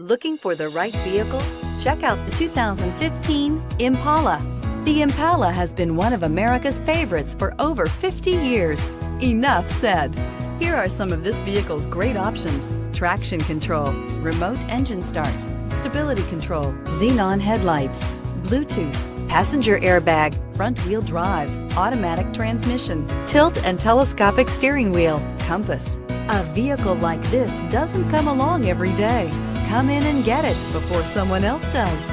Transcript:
Looking for the right vehicle? Check out the 2015 Impala. The Impala has been one of America's favorites for over 50 years. Enough said. Here are some of this vehicle's great options: traction control, remote engine start, stability control, xenon headlights, Bluetooth, passenger airbag, front-wheel drive, automatic transmission, tilt and telescopic steering wheel, compass. A vehicle like this doesn't come along every day. Come in and get it before someone else does.